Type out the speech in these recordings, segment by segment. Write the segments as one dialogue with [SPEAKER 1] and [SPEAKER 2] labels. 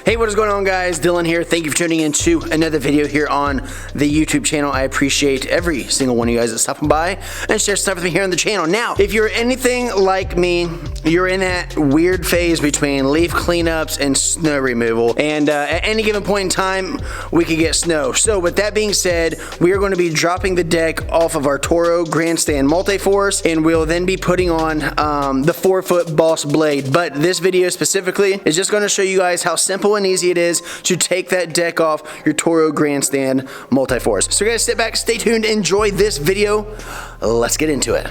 [SPEAKER 1] Hey, what is going on, guys? Dylan here. Thank you for tuning in to another video here on the YouTube channel. I appreciate every single one of you guys that's stopping by and share stuff with me here on the channel. Now, if you're anything like me, you're in that weird phase between leaf cleanups and snow removal. And at any given point in time, we could get snow. So with that being said, we are going to be dropping the deck off of our Toro Grandstand Multiforce, and we'll then be putting on the 4-foot Boss blade. But this video specifically is just going to show you guys how simple and easy it is to take that deck off your Toro Grandstand Multiforce. So guys, sit back, stay tuned, enjoy this video. Let's get into it.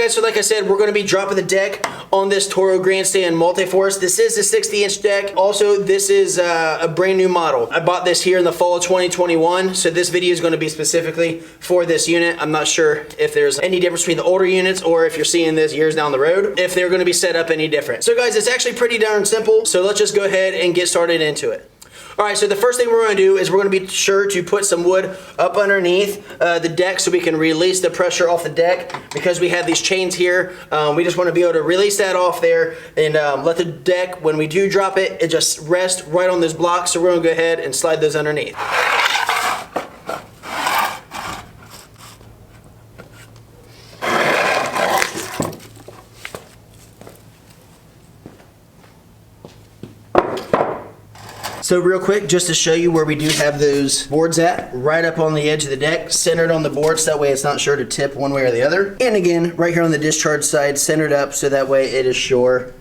[SPEAKER 1] So like I said, we're going to be dropping the deck on this Toro Grandstand Multiforce. This is a 60-inch deck. Also, this is a brand new model. I bought this here in the fall of 2021, so this video is going to be specifically for this unit. I'm not sure if there's any difference between the older units or if you're seeing this years down the road, if they're going to be set up any different. So guys, it's actually pretty darn simple, so let's just go ahead and get started into it. Alright, so the first thing we're going to do is we're going to be sure to put some wood up underneath the deck so we can release the pressure off the deck. Because we have these chains here, we just want to be able to release that off there and let the deck, when we do drop it, it just rest right on those blocks. So we're going to go ahead and slide those underneath. So real quick, just to show you where we do have those boards at, right up on the edge of the deck, centered on the board, so that way it's not sure to tip one way or the other. And again, right here on the discharge side, centered up, so that way it is sure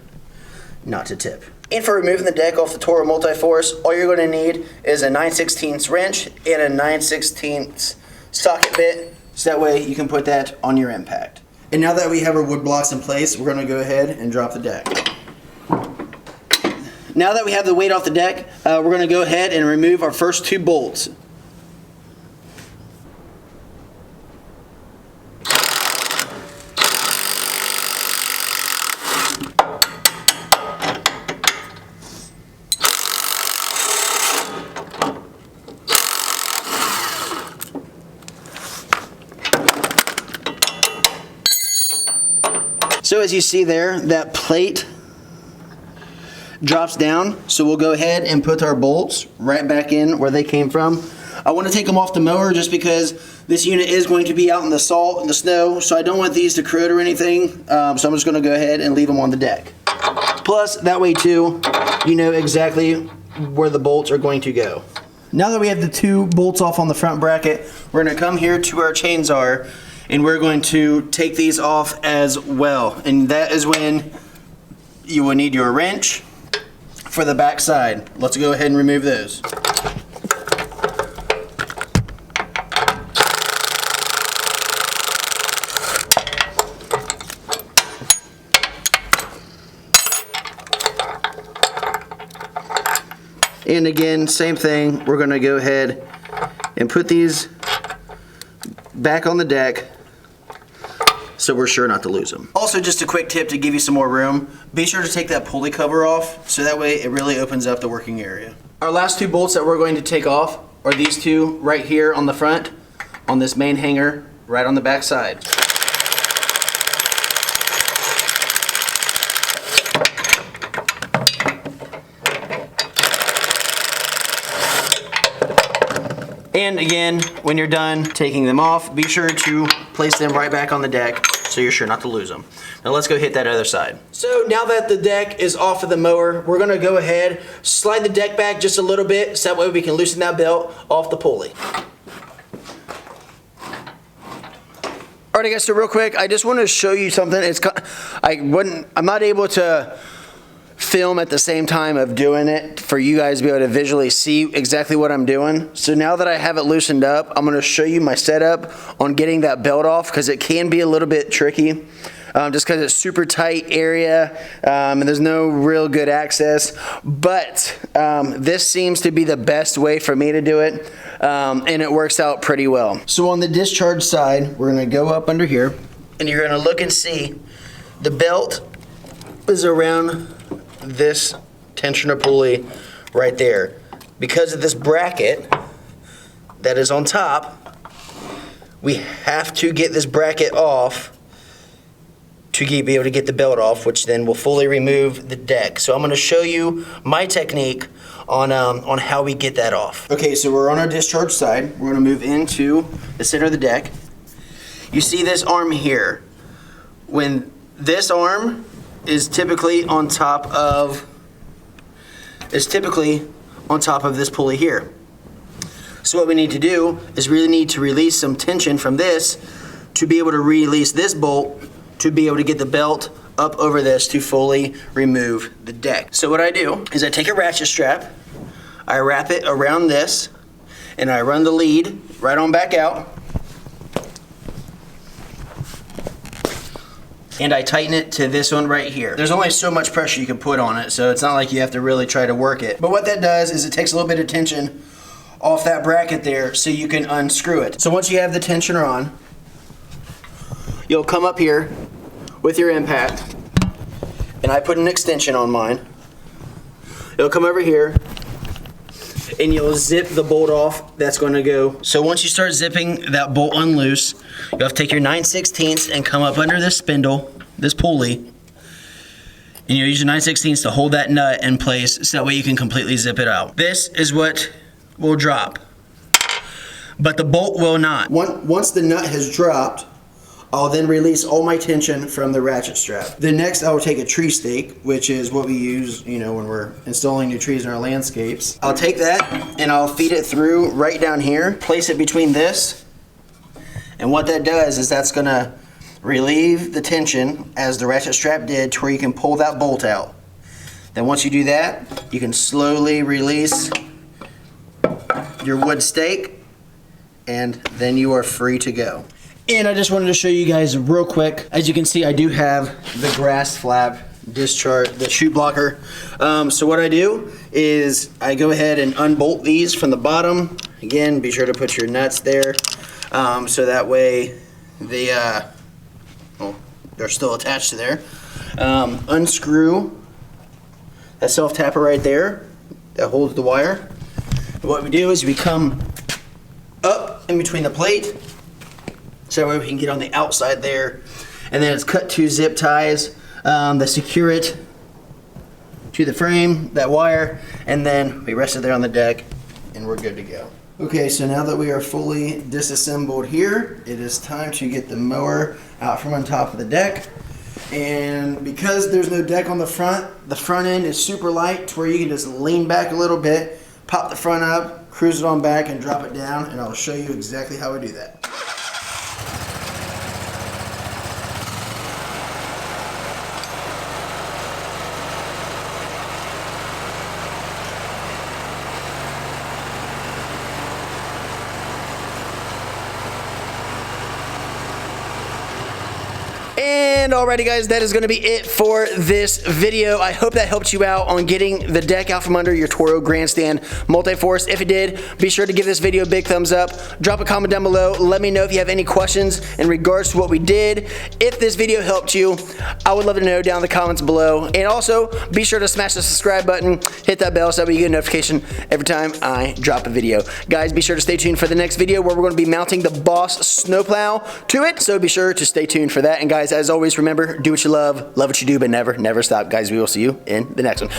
[SPEAKER 1] not to tip. And for removing the deck off the Toro Multiforce, all you're going to need is a 9/16 wrench and a 9/16 socket bit, so that way you can put that on your impact. And now that we have our wood blocks in place, we're going to go ahead and drop the deck. Now that we have the weight off the deck, we're going to go ahead and remove our first 2 bolts. So as you see there, that plate drops down, so we'll go ahead and put our bolts right back in where they came from. I want to take them off the mower just because this unit is going to be out in the salt and the snow, so I don't want these to corrode or anything, so I'm just going to go ahead and leave them on the deck. Plus, that way too, you know exactly where the bolts are going to go. Now that we have the 2 bolts off on the front bracket, we're going to come here to where our chains are, and we're going to take these off as well. And that is when you will need your wrench for the back side. Let's go ahead and remove those. And again, same thing, we're going to go ahead and put these back on the deck so we're sure not to lose them. Also, just a quick tip to give you some more room, be sure to take that pulley cover off so that way it really opens up the working area. Our last 2 bolts that we're going to take off are these 2 right here on the front, on this main hanger, right on the back side. And again, when you're done taking them off, be sure to place them right back on the deck so you're sure not to lose them. Now let's go hit that other side. So now that the deck is off of the mower, we're going to go ahead, slide the deck back just a little bit so that way we can loosen that belt off the pulley. Alright guys, so real quick, I just want to show you something. I'm not able to film at the same time of doing it for you guys to be able to visually see exactly what I'm doing. So now that I have it loosened up, I'm going to show you my setup on getting that belt off, because it can be a little bit tricky. Just because it's super tight area and there's no real good access, but this seems to be the best way for me to do it, and it works out pretty well. So on the discharge side, we're going to go up under here, and you're going to look and see the belt is around this tensioner pulley right there. Because of this bracket that is on top, we have to get this bracket off to be able to get the belt off, which then will fully remove the deck. So I'm going to show you my technique on how we get that off. Okay, so we're on our discharge side. We're going to move into the center of the deck. You see this arm here. When this arm is typically on top of this pulley here. So what we need to do is really need to release some tension from this to be able to release this bolt to be able to get the belt up over this to fully remove the deck. So what I do is I take a ratchet strap, I wrap it around this, and I run the lead right on back out, and I tighten it to this one right here. There's only so much pressure you can put on it, so it's not like you have to really try to work it. But what that does is it takes a little bit of tension off that bracket there so you can unscrew it. So once you have the tensioner on, you'll come up here with your impact, and I put an extension on mine. It'll come over here, and you'll zip the bolt off that's going to go. So once you start zipping that bolt unloose, you'll have to take your 9/16 and come up under this spindle, this pulley, and you'll use your 9/16 to hold that nut in place so that way you can completely zip it out. This is what will drop, but the bolt will not. Once the nut has dropped, I'll then release all my tension from the ratchet strap. Then next I will take a tree stake, which is what we use, when we're installing new trees in our landscapes. I'll take that and I'll feed it through right down here, place it between this, and what that does is that's gonna relieve the tension as the ratchet strap did to where you can pull that bolt out. Then once you do that, you can slowly release your wood stake, and then you are free to go. And I just wanted to show you guys real quick. As you can see, I do have the grass flap discharge, the chute blocker. So what I do is I go ahead and unbolt these from the bottom. Again, be sure to put your nuts there, so that way they're still attached to there. Unscrew that self-tapper right there that holds the wire. And what we do is we come up in between the plate, so that way we can get on the outside there, and then it's cut 2 zip ties that secure it to the frame, that wire, and then we rest it there on the deck and we're good to go. Okay, so now that we are fully disassembled here, it is time to get the mower out from on top of the deck. And because there's no deck on the front end is super light to where you can just lean back a little bit, pop the front up, cruise it on back, and drop it down, and I'll show you exactly how I do that. And alrighty guys, that is going to be it for this video. I hope that helped you out on getting the deck out from under your Toro Grandstand Multiforce. If it did, be sure to give this video a big thumbs up. Drop a comment down below. Let me know if you have any questions in regards to what we did. If this video helped you, I would love to know down in the comments below. And also, be sure to smash the subscribe button, hit that bell so that way you get a notification every time I drop a video. Guys, be sure to stay tuned for the next video where we're going to be mounting the Boss snowplow to it. So be sure to stay tuned for that. And guys, as always, remember, do what you love what you do, but never, never stop. Guys, we will see you in the next one.